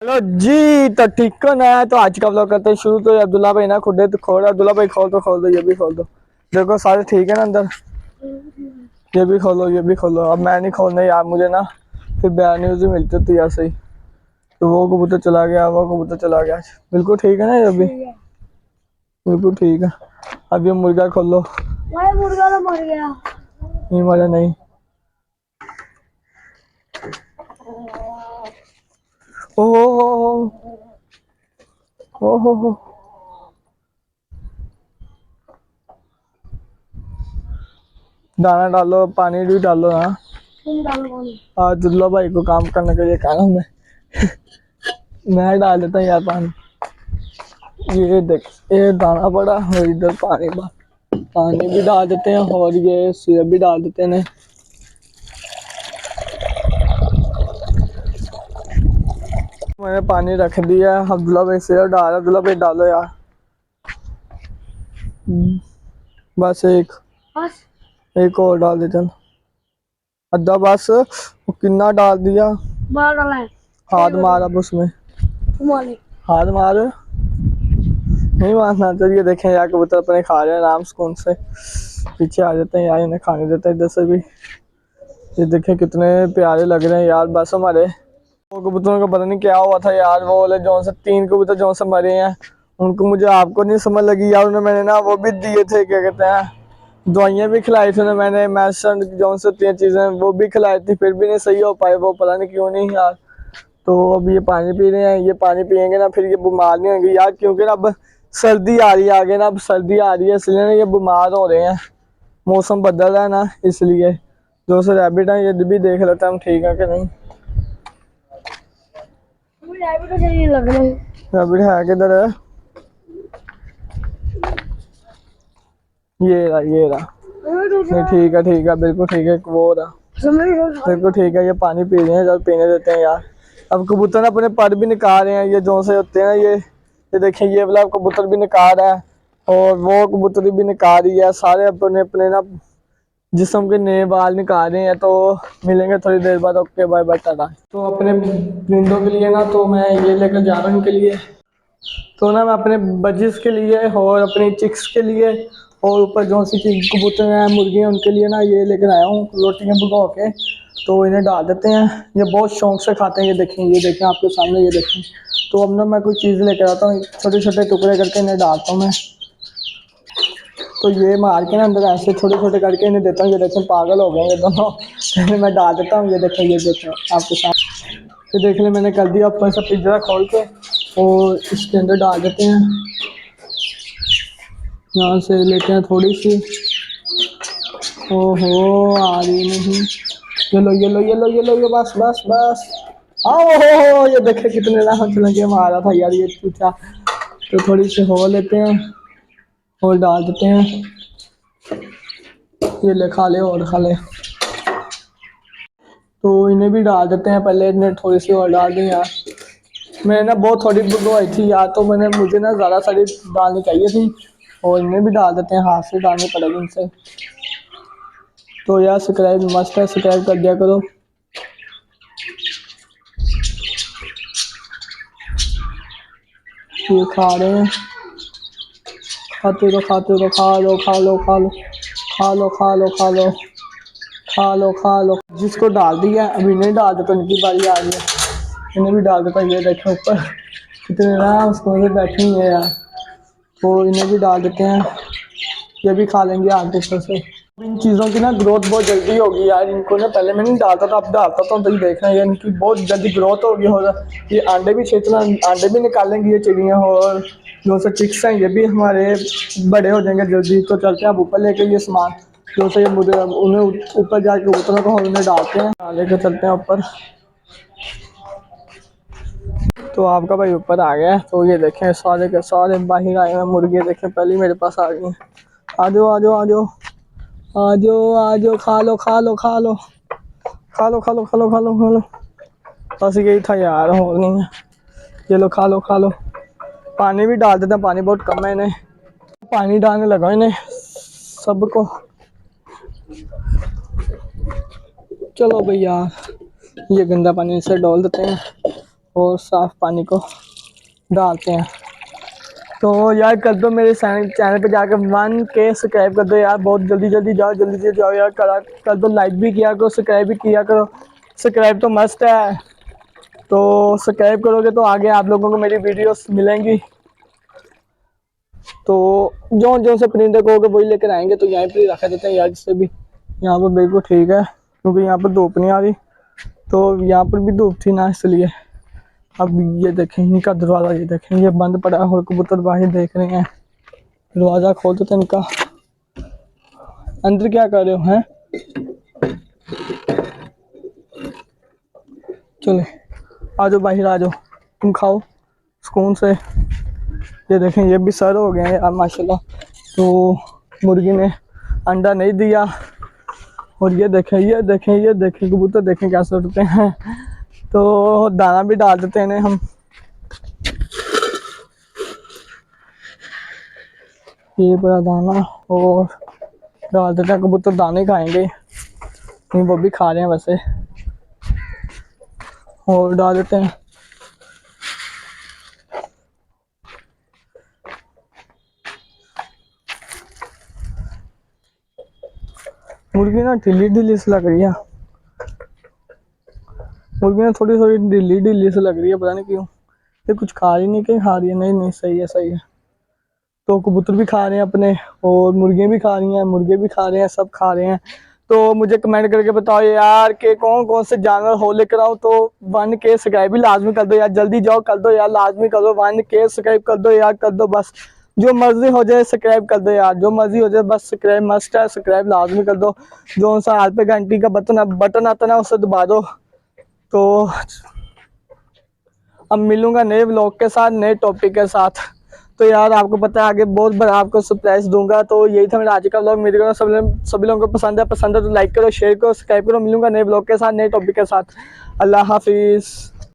Hello जी। तो ठीक है ना। तो आज का व्लॉग करते हैं शुरू। तो अब्दुल्ला भाई ना खुद तो खोल, अब्दुल्ला भाई खोल दो, ये भी खोल दो। देखो सारे ठीक है ना अंदर। ये भी खोलो, ये भी खोलो। अब मैं नहीं खोलना यार, मुझे ना फिर बैड न्यूज ही मिलती होती है ऐसे ही। तो वो कबूतर चला गया, वो कबूतर चला गया। बिल्कुल ठीक है ना, ये भी बिल्कुल ठीक है। अब ये मुर्गा खोलो। मुर्गा तो मर गया। नहीं मरा नहीं। ओ हो। दाना डालो, पानी भी डालो। हाँ आज दुल्ला भाई को काम करने के लिए कहना मैं डाल देता यार पानी। ये देख, ये दाना पड़ा और इधर पानी पानी भी डाल देते हैं और ये सिरप भी डाल देते हैं। मैंने पानी रख दिया। अब्दुल्ला भाई सिरप डाल, अब्दुल्ला भाई डालो यार। बस एक और डाल देते हैं। अद्धा बस। वो कितना डाल दिया। हाथ मार अब उसमें, हाथ मार। नहीं मारना। चलिए देखें यार, कबूतर अपने खा रहे हैं आराम सुकून से। पीछे आ जाते हैं यार, इन्हें खाने देते हैं इधर से भी। ये देखें कितने प्यारे लग रहे हैं यार। बस हमारे वो कबूतरों का पता नहीं क्या हुआ था यार। वो वाले जो से 3 कबूतर जो से मरे हैं उनको, मुझे आपको नहीं समझ लगी यार। उन्हें मैंने ना वो भी दिए थे, क्या कहते हैं, दवाइयाँ भी खिलाई थी उन्हें मैंने। मेडिसिन जो से 3 चीज़ें वो भी खिलाई थी, फिर भी नहीं सही हो पाए वो, पता नहीं क्यों नहीं यार। तो अब ये पानी पी रहे हैं, ये पानी पियेंगे ना फिर ये बीमार नहीं होंगे यार, क्योंकि ना अब सर्दी आ रही है आगे ना। अब सर्दी आ रही है इसलिए ना ये बीमार हो रहे हैं। मौसम बदल रहा है ना इसलिए। जो से रैबिट है ये भी देख लेते हैं हम ठीक है कि नहीं। रैबिट है किधर है। ये रहा। नहीं ठीक है बिल्कुल ठीक है। वो रहा बिल्कुल ठीक है। ये पानी पी रहे हैं, जब पीने देते हैं यार। अब कबूतर अपने पर भी निकाल रहे हैं, ये जो से होते हैं ये देखें, ये वाला कबूतर भी निकाल रहा है और वो कबूतर भी निकाल रही है। सारे अपने अपने ना जिस्म के नए बाल निकाल रहे हैं। तो मिलेंगे थोड़ी देर बाद। Okay bye bye tata. तो अपने परिंदों के लिए ना तो मैं ये लेकर जा रहा हूँ उनके लिए। तो ना मैं अपने बजिस के लिए और अपनी चिक्स के लिए और ऊपर जो सी कबूतर हैं, मुर्गी हैं, उनके लिए ना ये लेकर आया हूँ रोटियाँ भुगो के। तो इन्हें डाल देते हैं। ये बहुत शौक से खाते हैं। ये देखें आपके सामने, ये देखें। तो अब ना मैं कोई चीज़ लेकर आता हूँ, छोटे छोटे टुकड़े करके इन्हें डालता हूँ मैं। तो ये मार के ना अंदर ऐसे छोटे छोटे करके इन्हें देता हूँ। ये देखें पागल हो गए ये दोनों। पहले मैं डाल देता हूँ। ये देखें आपके साथ। तो देख ले मैंने कर दिया ऊपर से पिंजरा खोल के और इसके अंदर डाल देते हैं। यहाँ से लेते हैं थोड़ी सी। ओहो आ रही नहीं। ये लो बस बस बस। आओ हो ये देखे कितने राहत लगे मारा था यार ये पूछा। तो थोड़ी सी हो लेते हैं और डाल देते हैं। ये ले खा ले और खा ले। तो इन्हें भी डाल देते हैं। पहले इन्हें थोड़ी सी और डाल दें यार। मैंने ना बहुत थोड़ी भुगवाई थी यार, तो मुझे ना ज़्यादा सारी डालनी चाहिए थी। और इन्हें भी डाल देते हैं, हाथ से डालनी पड़ेगी इनसे। तो यार सब्सक्राइब मस्त है, सब्सक्राइब कर दिया करो। ये खा रहे हैं, खाते रहो खा लो। जिसको डाल दिया अभी नहीं डाल देता, इनकी बारी आ रही है। इन्हें भी डाल देता। ये देखे ऊपर कितने ना उसको बैठी हुई है यार। तो इन्हें भी डाल देते हैं, ये भी खा लेंगे आगे से। इन चीज़ों की ना ग्रोथ बहुत जल्दी होगी यार। इनको ना पहले मैं नहीं डालता था, अब डालता था तो देखना है इनकी बहुत जल्दी ग्रोथ होगी। और ये अंडे भी छेतना, अंडे भी निकालेंगी ये चिड़ियाँ। और जो से चिक्स हैं ये भी हमारे बड़े हो जाएंगे जल्दी। तो चलते हैं अब ऊपर लेके ये सामान। जो से ये मुझे उन्हें ऊपर जाके उतरों को उन्हें डालते हैं, लेके चलते हैं ऊपर। तो आपका भाई ऊपर आ गया। तो ये देखें सारे के सारे बाहर आए हैं मुर्गे। देखें पहले मेरे पास आ गई हैं। आ जाओ आ जाओ आ जाओ आ जाओ आ जाओ। खा लो। बस यही था यार, और नहीं है। ये लो खा लो। पानी भी डाल देते हैं, पानी बहुत कम है इन्हें। पानी डालने लगा इन्हें सबको। चलो भैया ये गंदा पानी से डाल देते हैं और साफ पानी को डालते हैं। तो यार कर दो मेरे चैनल पे जाकर 1K सब्सक्राइब कर दो यार, बहुत जल्दी जल्दी जाओ, जल्दी से जाओ यार, कर दो, लाइक भी किया करो, सब्सक्राइब भी किया करो। सब्सक्राइब तो मस्त है, तो सब्सक्राइब करोगे तो आगे आप लोगों को मेरी वीडियोस मिलेंगी। तो जो जो से परिंदे कहोगे वही लेकर आएंगे। तो यहीं पर ही रखा देते हैं यार, जिससे भी यहाँ पर बिल्कुल ठीक है, क्योंकि यहाँ पर धूप नहीं आ रही, तो यहाँ पर भी धूप थी ना, इसलिए। अब ये देखें इनका दरवाज़ा, ये देखें ये बंद पड़ा है और कबूतर बाहर देख रहे हैं। दरवाज़ा खोल देते हैं इनका। अंदर क्या कर रहे हो हैं? चले आ जाओ, बाहर आ जाओ, तुम खाओ सुकून से। ये देखें ये भी सर हो गए हैं यार माशाल्लाह। तो मुर्गी ने अंडा नहीं दिया। और ये देखें ये देखें ये देखें कबूतर देखें कैसे उठते हैं। तो दाना भी डाल देते हैं इन्हें हम। ये बड़ा दाना और डाल देते हैं, कबूतर दाने खाएंगे, नहीं वो भी खा रहे हैं वैसे। और डाल देते हैं। मुर्गी ना ढीली ढीली से लग रही है, मुर्गी ना थोड़ी थोड़ी ढीली ढीली से लग रही है, पता नहीं क्यों। ये कुछ खा रही नहीं, कहीं खा रही है? नहीं नहीं सही है सही है। तो कबूतर भी खा रहे हैं अपने, और मुर्गियाँ भी खा रही हैं, मुर्गे भी खा रहे हैं, सब खा रहे हैं। तो मुझे कमेंट करके बताओ यार कि कौन कौन से जानवर हो लेकर आओ। तो 1K सब्सक्राइब भी लाजमी कर दो यार, जल्दी जाओ कर दो यार, लाजमी कर दो 1K सब्सक्राइब कर दो यार, कर दो बस। जो मर्जी हो जाए सब्सक्राइब कर दो यार, जो मर्जी हो जाए बस सब्सक्राइब मस्ट है, सब्सक्राइब लाजमी कर दो। जो सा हाथ पे घंटी का बटन आता ना उसे दबा दो। तो अब मिलूंगा नए व्लॉग के साथ, नए टॉपिक के साथ। तो यार आपको पता है आगे बहुत बड़ा आपको सरप्राइज दूंगा। तो यही था मेरा आज का व्लॉग। मेरे को सभी लोगों को पसंद है तो लाइक करो, शेयर करो, सब्सक्राइब करो। मिलूंगा नए व्लॉग के साथ, नए टॉपिक के साथ। अल्लाह हाफिज़।